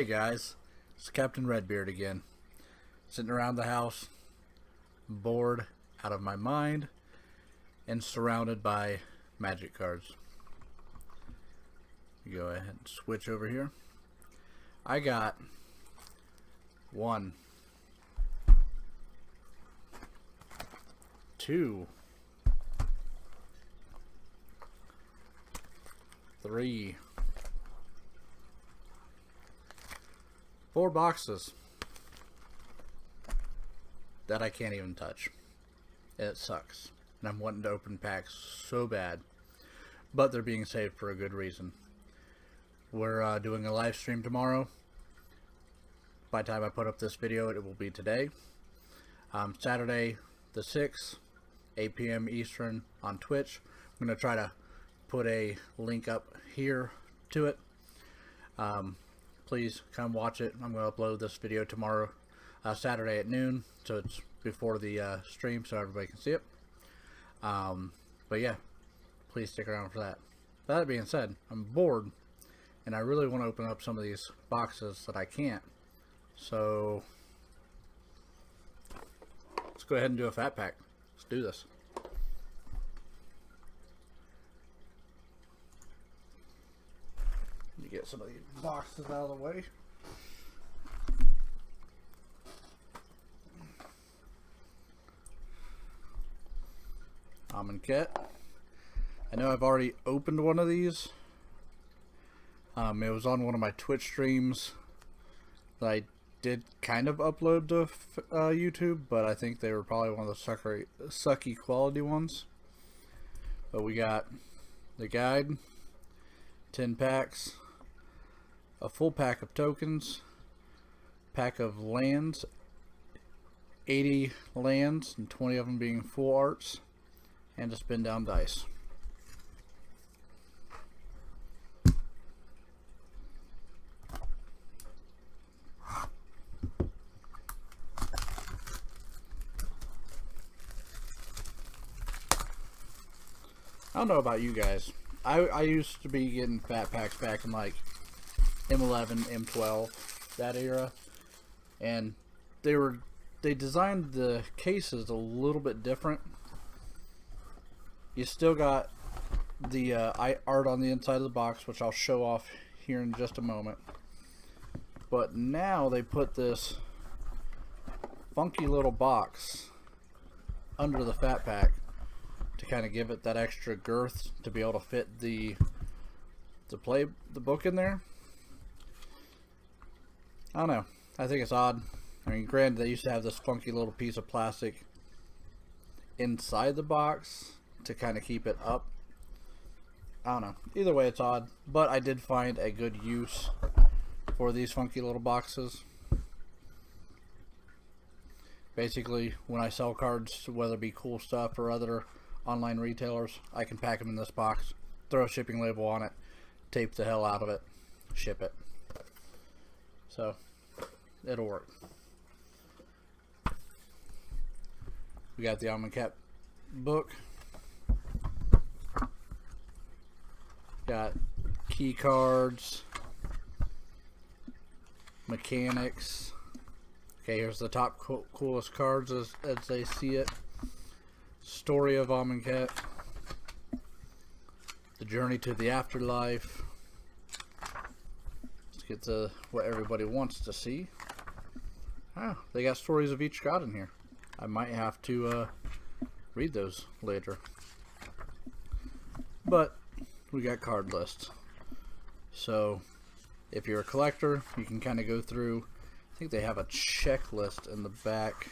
Hey guys, it's Captain RedBeard again. Sitting around the house, bored out of my mind, and surrounded by magic cards. Go ahead and switch over here. I got 1, 2, 3, 4 boxes that I can't even touch. It sucks. And I'm wanting to open packs so bad. But they're being saved for a good reason. We're doing a live stream tomorrow. By the time I put up this video, it will be today. Saturday the 6th, 8 p.m. Eastern on Twitch. I'm going to try to put a link up here to it. Please come watch it. I'm going to upload this video tomorrow, Saturday at noon, so it's before the stream so everybody can see it. But yeah, please stick around for that. That being said, I'm bored, and I really want to open up some of these boxes that I can't. So let's go ahead and do a fat pack. Let's do this. Let me get some of these boxes out of the way. n.e.r.d. I know I've already opened one of these. It was on one of my Twitch streams that I did kind of upload to YouTube, but I think they were probably one of the sucky quality ones. But we got the guide, 10 packs, a full pack of tokens, pack of lands, 80 lands, and 20 of them being full arts, and a spin down dice. I don't know about you guys. I used to be getting fat packs back in like M11, M12, that era, and they designed the cases a little bit different. You still got the art on the inside of the box, which I'll show off here in just a moment. But now they put this funky little box under the fat pack to kind of give it that extra girth to be able to fit the book in there. I don't know. I think it's odd. I mean, granted, they used to have this funky little piece of plastic inside the box to kind of keep it up. I don't know. Either way, it's odd. But I did find a good use for these funky little boxes. Basically, when I sell cards, whether it be Cool Stuff or other online retailers, I can pack them in this box, throw a shipping label on it, tape the hell out of it, ship it. So, it'll work. We got the n.e.r.d. book. Got key cards, mechanics. Okay, here's the top coolest cards as they see it. Story of n.e.r.d. The journey to the afterlife. Let's get to what everybody wants to see. Ah, they got stories of each god in here. I might have to read those later. But we got card lists. So if you're a collector, you can kind of go through. I think they have a checklist in the back.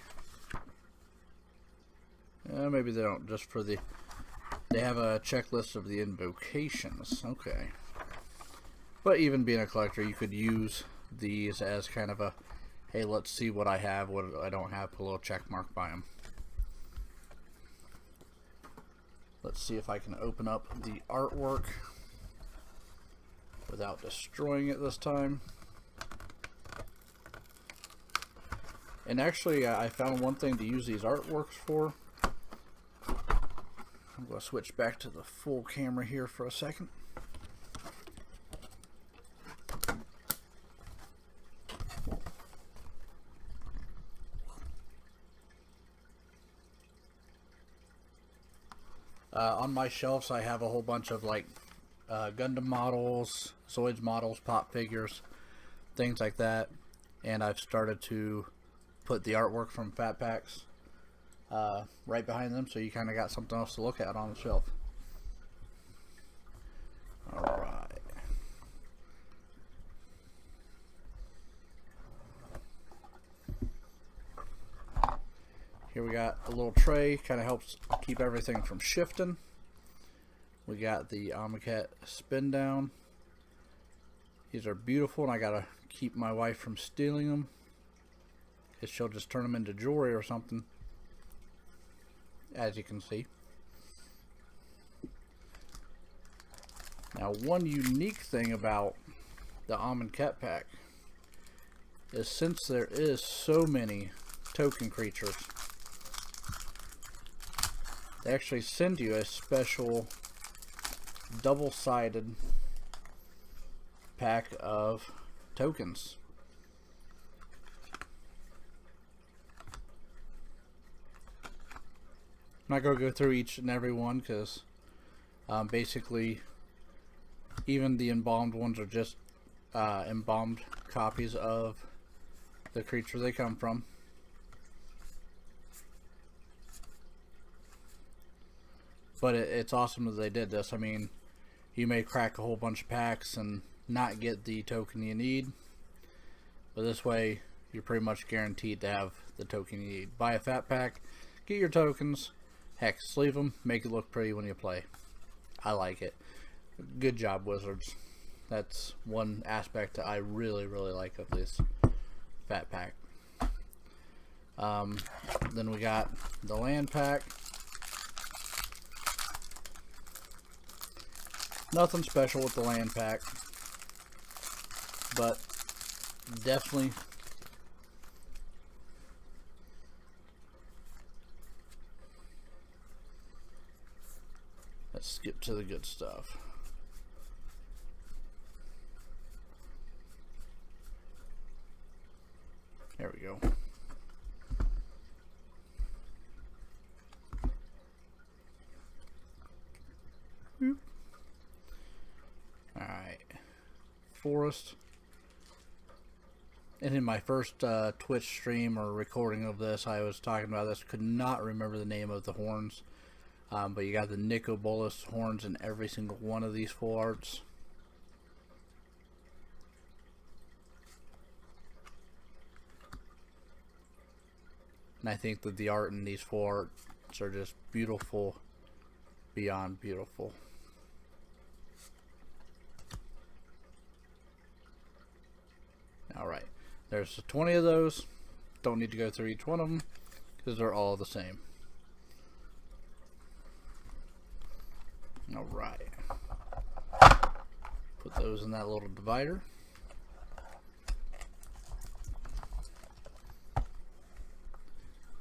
Maybe they don't, just for the... They have a checklist of the invocations. Okay. But even being a collector, you could use these as kind of a, hey, let's see what I have, what I don't have, put a little check mark by them. Let's see if I can open up the artwork without destroying it this time. And actually, I found one thing to use these artworks for. I'm going to switch back to the full camera here for a second. On my shelves, I have a whole bunch of like Gundam models, Zoids models, pop figures, things like that. And I've started to put the artwork from FatPacks right behind them, so you kind of got something else to look at on the shelf. Alright. Here we got a little tray, kind of helps keep everything from shifting. We got the Amonkhet spin down. These are beautiful, and I gotta keep my wife from stealing them, because she'll just turn them into jewelry or something, as you can see. Now, one unique thing about the Amonkhet pack is, since there is so many token creatures, they actually send you a special double-sided pack of tokens. I'm not going to go through each and every one, because basically even the embalmed ones are just embalmed copies of the creature they come from. But it's awesome that they did this. I mean, you may crack a whole bunch of packs and not get the token you need, but this way you're pretty much guaranteed to have the token you need. Buy a FatPack, get your tokens, heck, sleeve them, make it look pretty when you play. I like it. Good job, Wizards. That's one aspect that I really like of this FatPack. Then we got the land pack. Nothing special with the land pack, but definitely let's skip to the good stuff. There we go. Alright, Forest. And in my first Twitch stream or recording of this, I was talking about this, could not remember the name of the horns. But you got the Nicol Bolas horns in every single one of these full arts. And I think that the art in these full arts are just beautiful, beyond beautiful. Alright, there's 20 of those. Don't need to go through each one of them, because they're all the same. Alright. Put those in that little divider.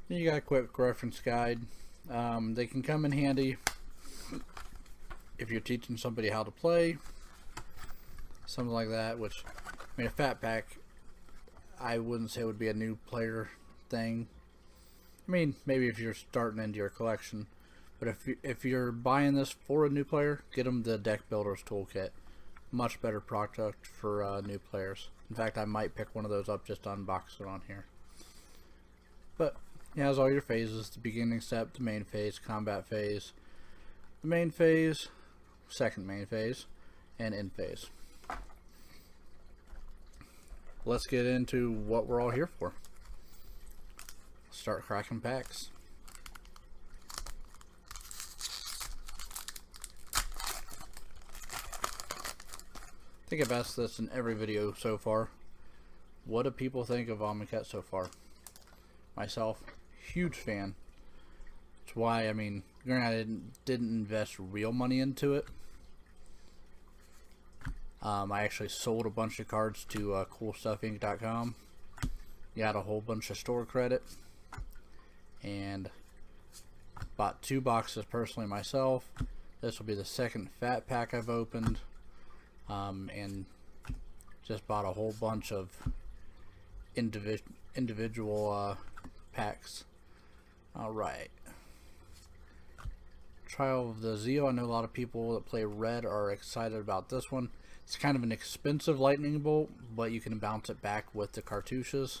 Then you got a quick reference guide. They can come in handy if you're teaching somebody how to play, something like that, which, I mean, a FatPack, I wouldn't say would be a new player thing. I mean, maybe if you're starting into your collection, but if you're buying this for a new player, get them the Deck Builders Toolkit. Much better product for new players. In fact, I might pick one of those up just to unbox it on here. But it has all your phases: the beginning step, the main phase, combat phase, the main phase, second main phase, and end phase. Let's get into what we're all here for. Start cracking packs. I think I've asked this in every video so far. What do people think of Amonkhet so far? Myself, huge fan. That's why, I mean, granted, I didn't invest real money into it. I actually sold a bunch of cards to CoolStuffInc.com. Got a whole bunch of store credit, and bought 2 boxes personally myself. This will be the second FatPack I've opened, and just bought a whole bunch of individual packs. Alright, Trial of the Zeal. I know a lot of people that play red are excited about this one. It's kind of an expensive lightning bolt, but you can bounce it back with the cartouches.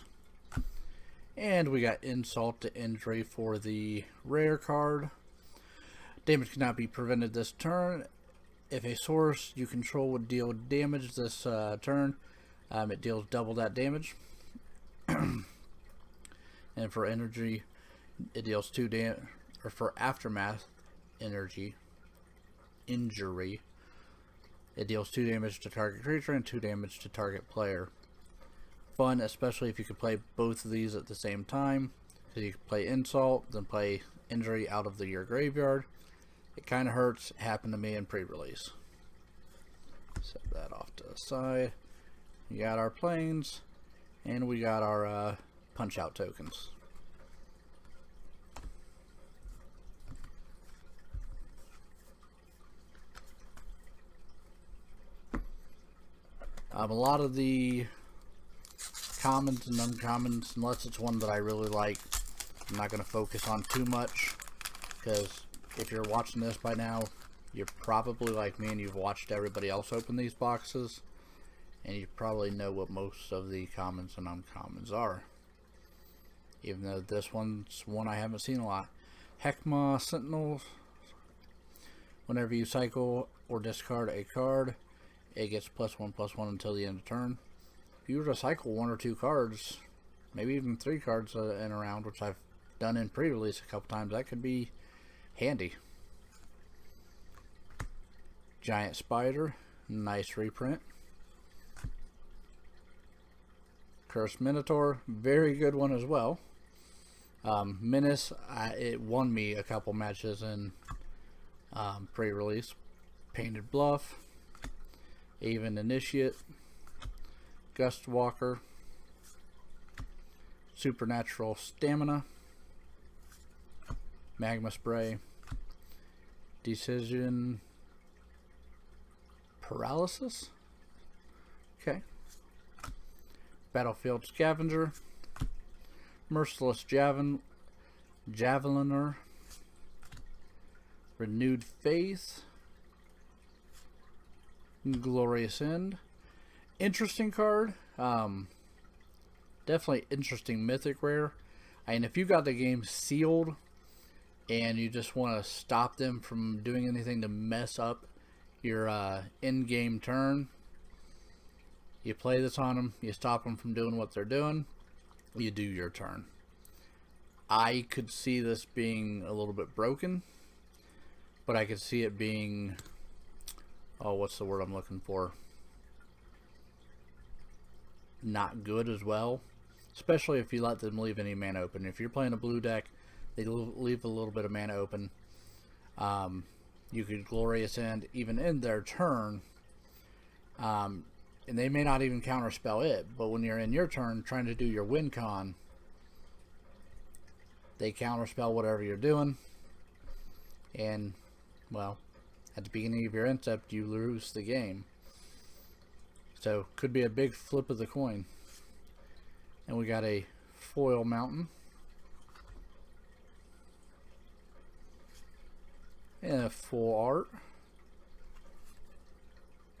And we got Insult to Injury for the rare card. Damage cannot be prevented this turn. If a source you control would deal damage this turn, it deals double that damage. And for energy, it deals 2 damage. Or for Aftermath injury, it deals 2 damage to target creature and 2 damage to target player. Fun, especially if you can play both of these at the same time. So you can play Insult, then play Injury out of your graveyard. It kind of hurts. It happened to me in pre-release. Set that off to the side. We got our planes, and we got our punch-out tokens. A lot of the commons and uncommons, unless it's one that I really like, I'm not going to focus on too much, because if you're watching this by now, you're probably like me and you've watched everybody else open these boxes, and you probably know what most of the commons and uncommons are, even though this one's one I haven't seen a lot. Heckma Sentinel. Whenever you cycle or discard a card, it gets +1/+1 until the end of turn. If you were to cycle 1 or 2 cards, maybe even 3 cards in a round, which I've done in pre-release a couple times, that could be handy. Giant Spider, nice reprint. Cursed Minotaur, very good one as well. Menace, it won me a couple matches in pre-release. Painted Bluff, Even Initiate, Gust Walker, Supernatural Stamina, Magma Spray, Decision Paralysis. Okay. Battlefield Scavenger, Merciless Javeliner, Renewed Faith, Glorious End. Interesting card. Definitely interesting mythic rare. And if you got the game sealed and you just want to stop them from doing anything to mess up your in-game turn, you play this on them, you stop them from doing what they're doing, you do your turn. I could see this being a little bit broken, but I could see it being, oh, what's the word I'm looking for? Not good as well. Especially if you let them leave any mana open. If you're playing a blue deck, they leave a little bit of mana open. You could Glorious End even in their turn. And they may not even counterspell it, but when you're in your turn trying to do your win con, they counterspell whatever you're doing. And, well, at the beginning of your incept, you lose the game. So, could be a big flip of the coin. And we got a foil mountain. And a full art.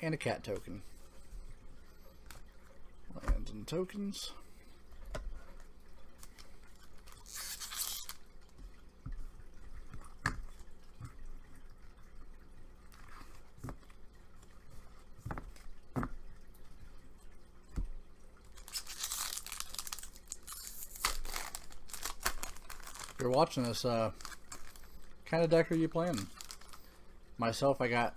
And a cat token. Lands and tokens. If you're watching this, kind of deck are you playing? Myself, I got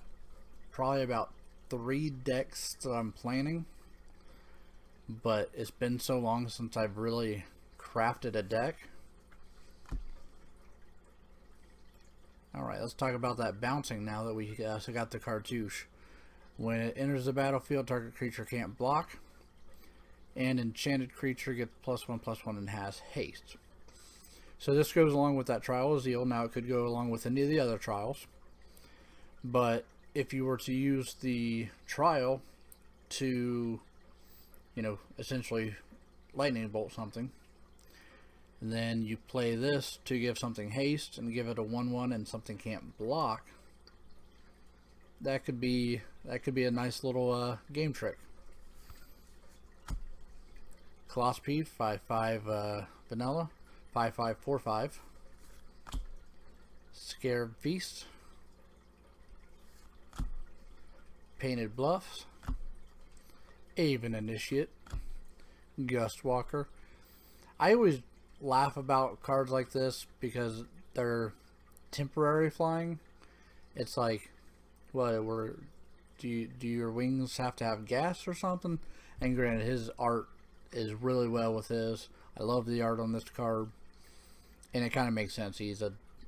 probably about 3 decks that I'm planning, but it's been so long since I've really crafted a deck. Alright, let's talk about that bouncing now that we also got the cartouche. When it enters the battlefield, target creature can't block, and enchanted creature gets +1/+1 and has haste. So this goes along with that Trial of Zeal. Now it could go along with any of the other trials. But if you were to use the trial to, you know, essentially lightning bolt something, and then you play this to give something haste and give it a 1/1 and something can't block, that could be a nice little game trick. Colosopy 5/5 vanilla, 5/5 4/5. Scarab Feast, Painted Bluffs, Aven Initiate, Gust Walker. I always laugh about cards like this because they're temporary flying. It's like, what, do your wings have to have gas or something? And granted, his art is really well with his. I love the art on this card, and it kind of makes sense. He's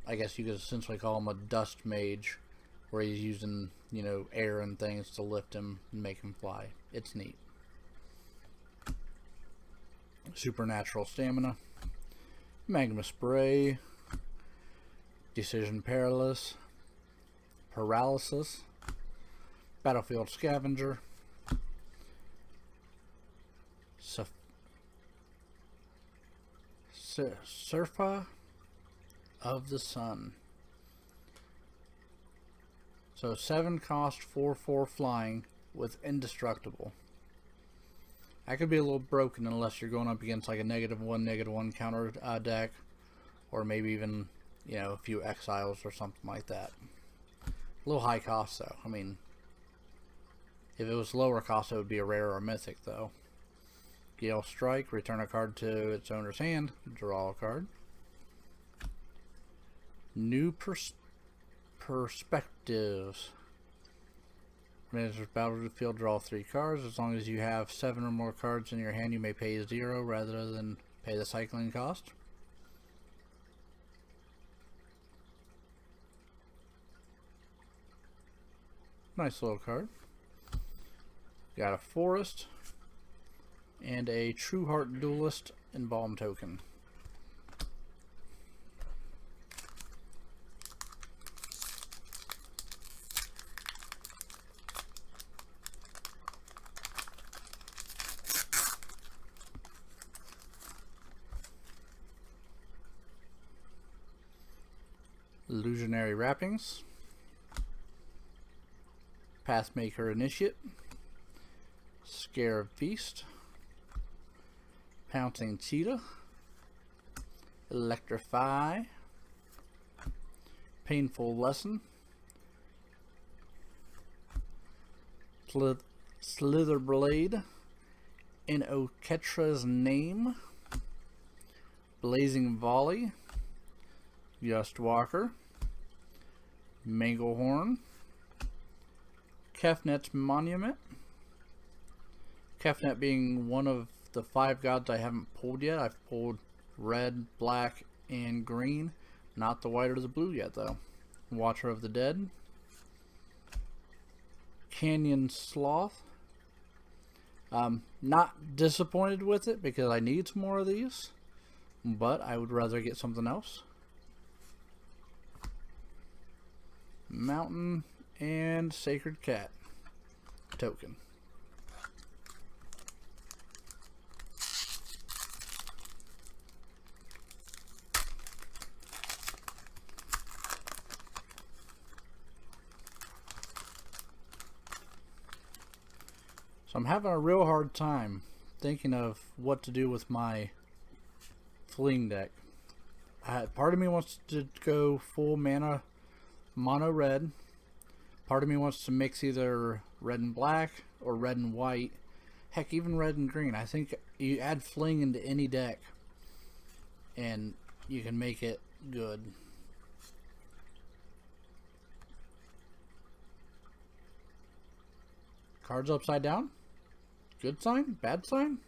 I guess you could essentially call him a dust mage, where he's using, you know, air and things to lift him and make him fly. It's neat. Supernatural Stamina, Magma Spray, Decision Paralysis, Battlefield Scavenger, Surfa of the Sun. So 7 cost, 4/4 flying with indestructible. I could be a little broken unless you're going up against like a -1/-1 counter deck, or maybe even, you know, a few exiles or something like that. A little high cost though. I mean, if it was lower cost, it would be a rare or a mythic though. Gale Strike, return a card to its owner's hand, draw a card. New Perspectives. When it enters battlefield, draw 3 cards. As long as you have 7 or more cards in your hand, you may pay 0 rather than pay the cycling cost. Nice little card. Got a Forest and a True Heart Duelist Embalm token. Illusionary Wrappings, Pathmaker Initiate, Scarab Feast, Pouncing Cheetah, Electrify, Painful Lesson, Slitherblade, n.e.r.'s Name, Blazing Volley, Gust Walker, Manglehorn, Kefnet's Monument. Kefnet being one of the 5 gods I haven't pulled yet. I've pulled red, black, and green. Not the white or the blue yet though. Watcher of the Dead, Canyon Sloth. Not disappointed with it because I need some more of these, but I would rather get something else. Mountain and Sacred Cat token. So I'm having a real hard time thinking of what to do with my fleeing deck. Part of me wants to go full mana mono red. Part of me wants to mix either red and black or red and white. Heck, even red and green. I think you add fling into any deck and you can make it good. Cards upside down? Good sign? Bad sign?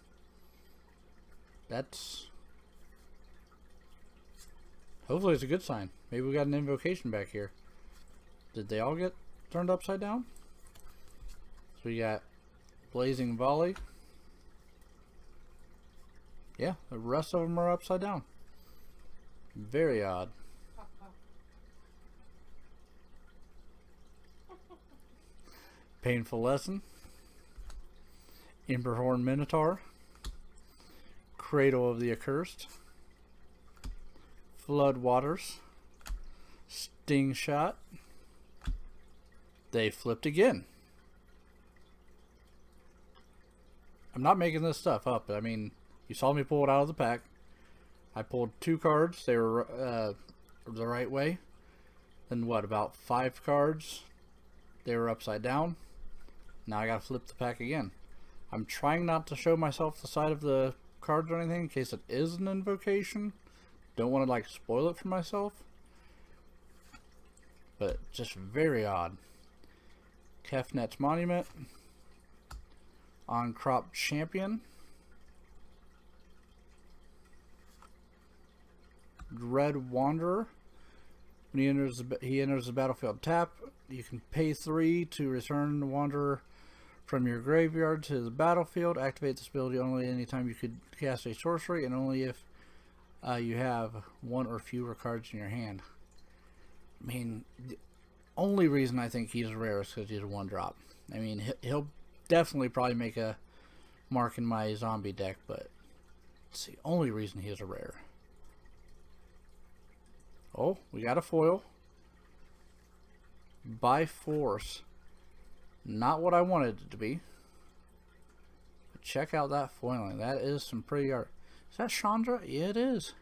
That's... Hopefully it's a good sign. Maybe we got an invocation back here. Did they all get turned upside down? So we got Blazing Volley. Yeah, the rest of them are upside down. Very odd. Painful Lesson, Emberhorn Minotaur, Cradle of the Accursed, Flood Waters. Sting Shot. They flipped again. I'm not making this stuff up. I mean, you saw me pull it out of the pack. I pulled 2 cards. They were the right way. Then what, about 5 cards? They were upside down. Now I gotta flip the pack again. I'm trying not to show myself the side of the cards or anything in case it is an invocation. Don't want to like spoil it for myself. But just very odd. Kefnet's Monument. On Crop Champion. Red Wanderer. When he enters the battlefield tap, you can pay 3 to return the Wanderer from your graveyard to the battlefield. Activate this ability only anytime you could cast a sorcery and only if you have 1 or fewer cards in your hand. I mean, the only reason I think he's rare is because he's a 1-drop. I mean, he'll definitely probably make a mark in my zombie deck, but it's the only reason he is a rare. Oh, we got a foil. By Force. Not what I wanted it to be. But check out that foiling. That is some pretty art. Is that Chandra? Yeah, it is.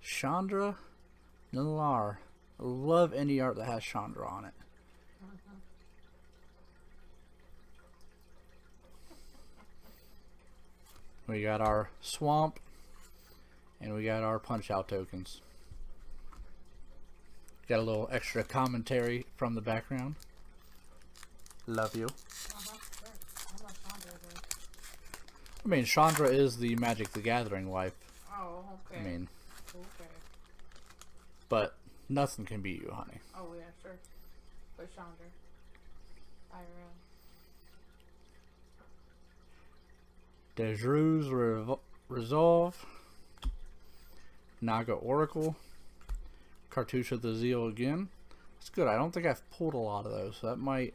Chandra n.e.r.d. I love any art that has Chandra on it. We got our Swamp. And we got our Punch-Out tokens. Got a little extra commentary from the background. Love you. I mean, Chandra is the Magic the Gathering wife. Oh, okay. I mean, okay. But nothing can beat you, honey. Oh, yeah, sure. But Chandra. Dejru's Resolve. Naga Oracle. Cartouche of the Zeal again. That's good. I don't think I've pulled a lot of those, so that might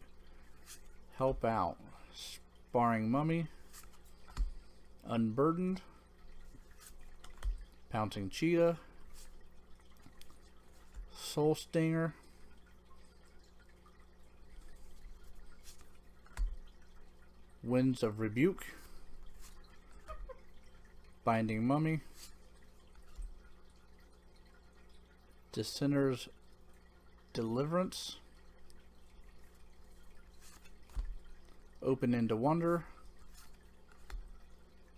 help out. Sparring Mummy. Unburdened. Pouncing Cheetah. Soul Stinger. Winds of Rebuke. Binding Mummy. Dissenter's Deliverance. Open into Wonder.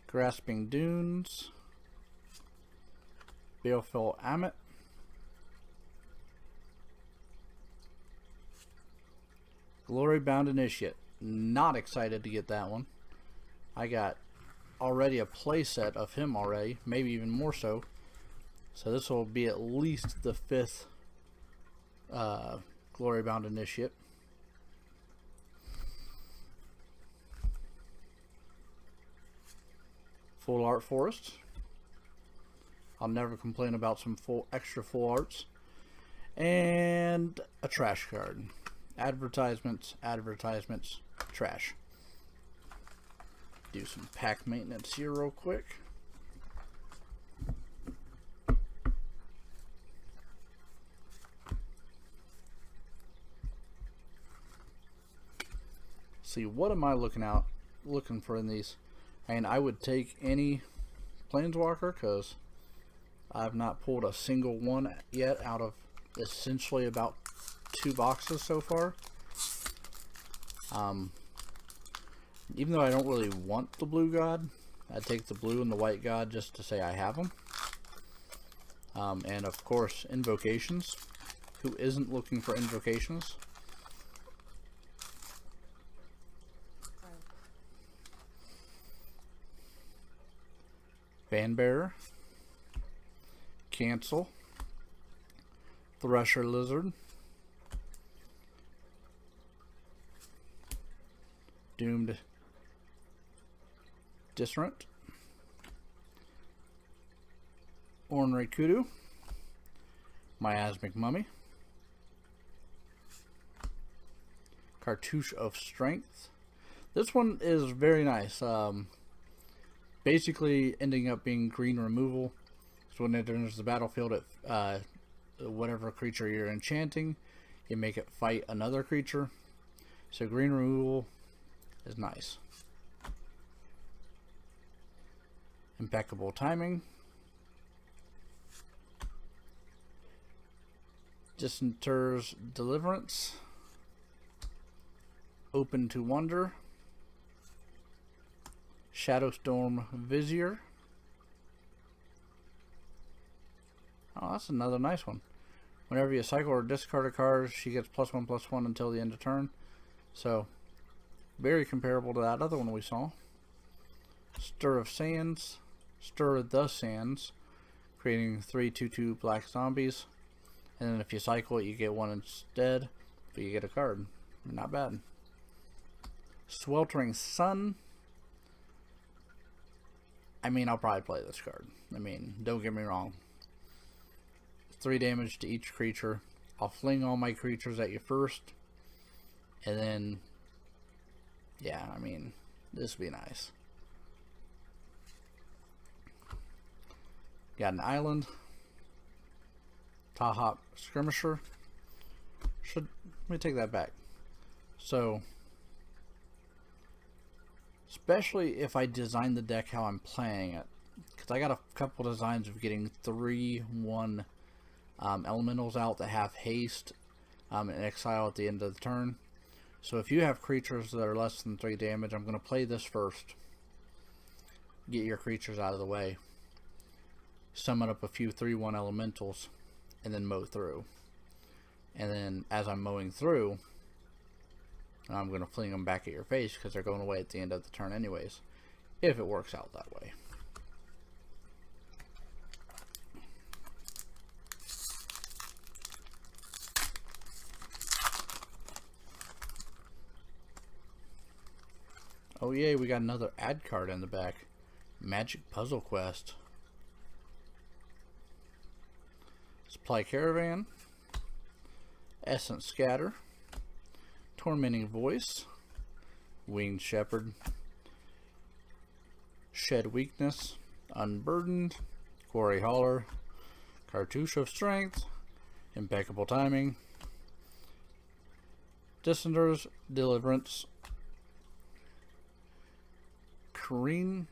Grasping Dunes. Baleful Ammit. Glory Bound Initiate. Not excited to get that one. I got already a playset of him already, maybe even more so. So this will be at least the 5th Glory Bound Initiate. Full Art Forest. I'll never complain about some extra full arts. And a trash card. Advertisements, advertisements, trash. Do some pack maintenance here real quick. See, what am I looking for in these? And I would take any Planeswalker because I've not pulled a single one yet out of essentially about 2 boxes so far. Even though I don't really want the blue god, I'd take the blue and the white god just to say I have them. And of course, invocations. Who isn't looking for invocations? Banbearer. Cancel. Thresher Lizard. Doomed Disrant. Ornery Kudu. Miasmic Mummy. Cartouche of Strength. This one is very nice. Basically ending up being green removal. So when it enters the battlefield, whatever creature you're enchanting, you make it fight another creature. So green removal is nice. Impeccable timing. Disinter's Deliverance. Open to Wonder. Shadowstorm Vizier. Oh, that's another nice one. Whenever you cycle or discard a card, she gets +1/+1 until the end of turn. So, very comparable to that other one we saw. Stir of Sands. Stir the Sands. Creating 3/2/2 black zombies. And then if you cycle it, you get one instead. But you get a card. Not bad. Sweltering Sun. I mean, I'll probably play this card. I mean, don't get me wrong. 3 damage to each creature. I'll fling all my creatures at you first. And then, yeah, I mean, this would be nice. Got an island. Tahawk Skirmisher. Let me take that back. So, especially if I design the deck how I'm playing it, because I got a couple designs of getting 3/1 elementals out that have haste and exile at the end of the turn. So if you have creatures that are less than 3 damage, I'm going to play this first. Get your creatures out of the way. Summon up a few 3/1 elementals, and then mow through. And then as I'm mowing through, I'm going to fling them back at your face because they're going away at the end of the turn anyways, if it works out that way. Oh yay, we got another ad card in the back. Magic Puzzle Quest. Supply Caravan. Essence Scatter. Tormenting Voice. Winged Shepherd. Shed Weakness. Unburdened. Quarry Hauler. Cartouche of Strength. Impeccable Timing. Disinter's Deliverance. Krinra.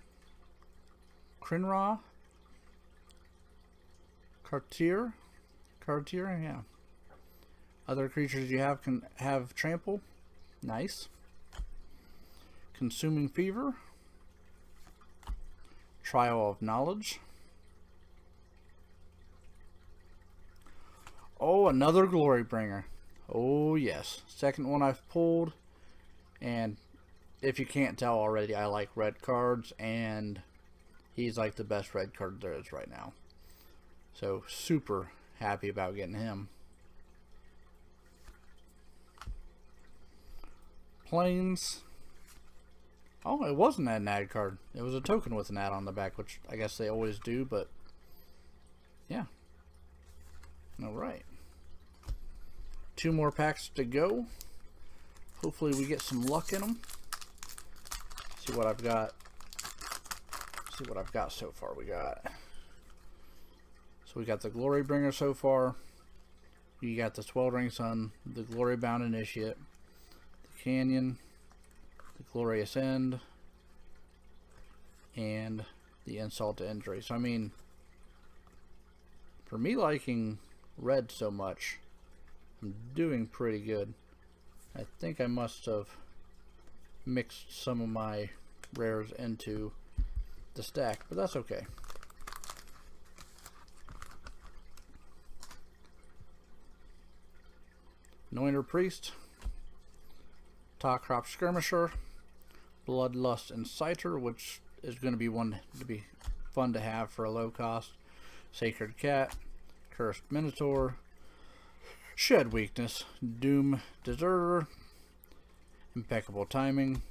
Cartier, yeah. Other creatures you have can have trample. Nice. Consuming Fever. Trial of Knowledge. Oh, another Glory Bringer. Oh yes, second one I've pulled, and if you can't tell already, I like red cards, and he's like the best red card there is right now. So super happy about getting him. Plains. Oh, it wasn't an ad card. It was a token with an ad on the back, which I guess they always do, but yeah. Alright. 2 more packs to go. Hopefully we get some luck in them. See what I've got. See what I've got so far. We got the Glory Bringer so far. You got the Sweltering Sun, the Glory Bound Initiate, the Canyon, the Glorious End, and the Insult to Injury. So I mean, for me liking red so much, I'm doing pretty good. I think I must have mixed some of my rares into the stack, but that's okay. N.e.r.d. Priest, Tahawk Skirmisher, Bloodlust Inciter, which is going to be one to be fun to have for a low cost, Sacred Cat, Cursed Minotaur, Shed Weakness, Doom Deserter, Impeccable Timing,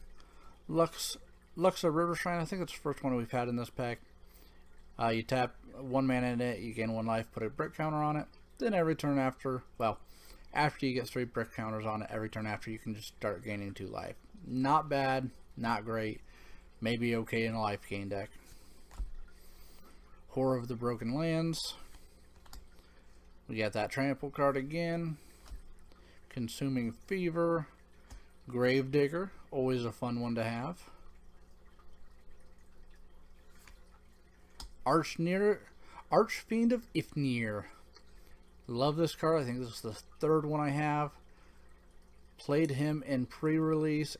Luxa River Shrine. I think it's the first one we've had in this pack. You tap 1 mana in it, you gain 1 life, put a brick counter on it. Then every turn after, well, after you get 3 brick counters on it, every turn after you can just start gaining 2 life. Not bad, not great, maybe okay in a life gain deck. Horror of the Broken Lands. We got that Trample card again. Consuming Fever. Gravedigger, always a fun one to have. Archfiend of n.e.r.d. Love this card. I think this is the third one I have. Played him in pre-release.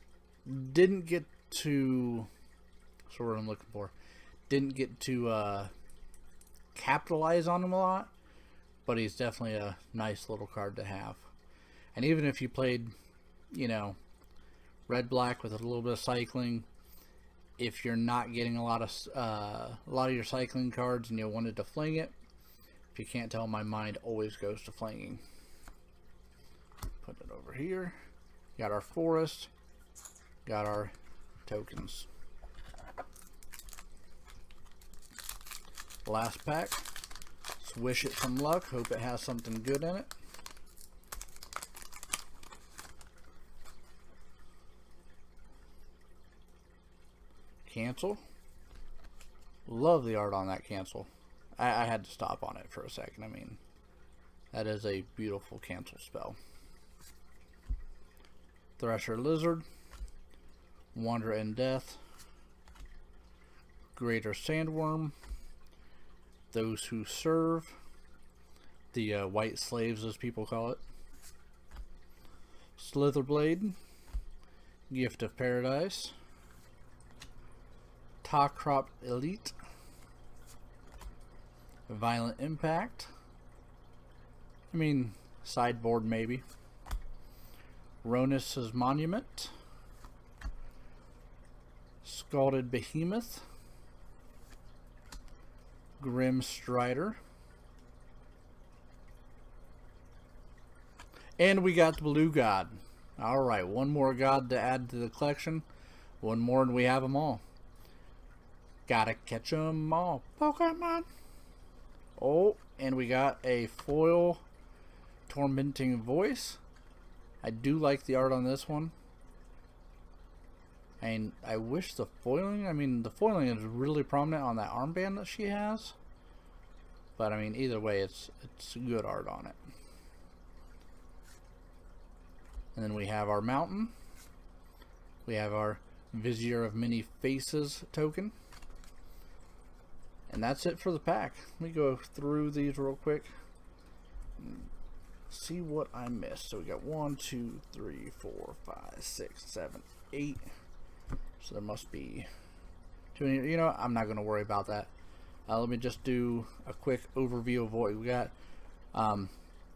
Didn't get to... That's what I'm looking for. Didn't get to capitalize on him a lot. But he's definitely a nice little card to have. And even if you played, you know, red-black with a little bit of cycling, if you're not getting a lot of your cycling cards and you wanted to fling it, if you can't tell, my mind always goes to flinging. Put it over here. Got our forest. Got our tokens. Last pack. Let's wish it some luck. Hope it has something good in it. Cancel. Love the art on that cancel. I had to stop on it for a second. I mean, that is a beautiful cancel spell. Thresher Lizard. Wander in Death. Greater Sandworm. Those Who Serve. The White Slaves, as people call it. Slitherblade. Gift of Paradise. Crop Elite. Violent Impact. I mean, sideboard maybe. Ronus's Monument. Scalded Behemoth. Grim Strider. And we got the Blue God. Alright, one more God to add to the collection. One more and we have them all. Gotta catch 'em all, Pokemon. Oh, and we got a foil Tormenting Voice. I do like the art on this one. And I wish the foiling, I mean, the foiling is really prominent on that armband that she has. But, I mean, either way, it's good art on it. And then we have our mountain. We have our Vizier of Many Faces token. And that's it for the pack. Let me go through these real quick. See what I missed. So we got 1, 2, 3, 4, 5, 6, 7, 8. So there must be too many. You know, I'm not going to worry about that. Let me just do a quick overview of what we got.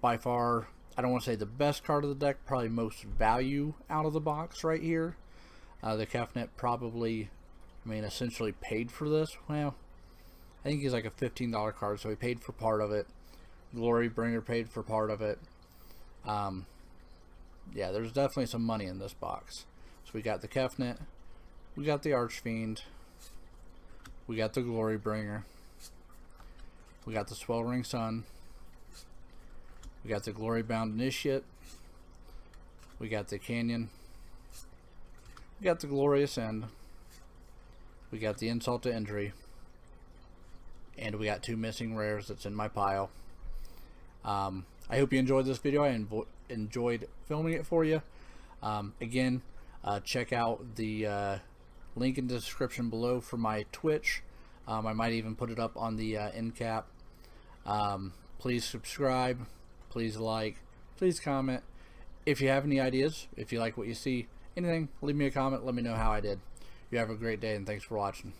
By far, I don't want to say the best card of the deck, probably most value out of the box right here. The Kefnet probably, I mean, essentially paid for this. Well, I think he's like a $15 card, so he paid for part of it. Glorybringer paid for part of it. Yeah, there's definitely some money in this box. So we got the Kefnet, we got the Archfiend, we got the Glorybringer, we got the Sweltering Sun, we got the Glorybound Initiate, we got the Canyon, we got the Glorious End, we got the Insult to Injury, and we got 2 missing rares that's in my pile. I hope you enjoyed this video. I enjoyed filming it for you. Again, check out the link in the description below for my Twitch. I might even put it up on the end cap. Please subscribe. Please like. Please comment. If you have any ideas, if you like what you see, anything, leave me a comment. Let me know how I did. You have a great day, and thanks for watching.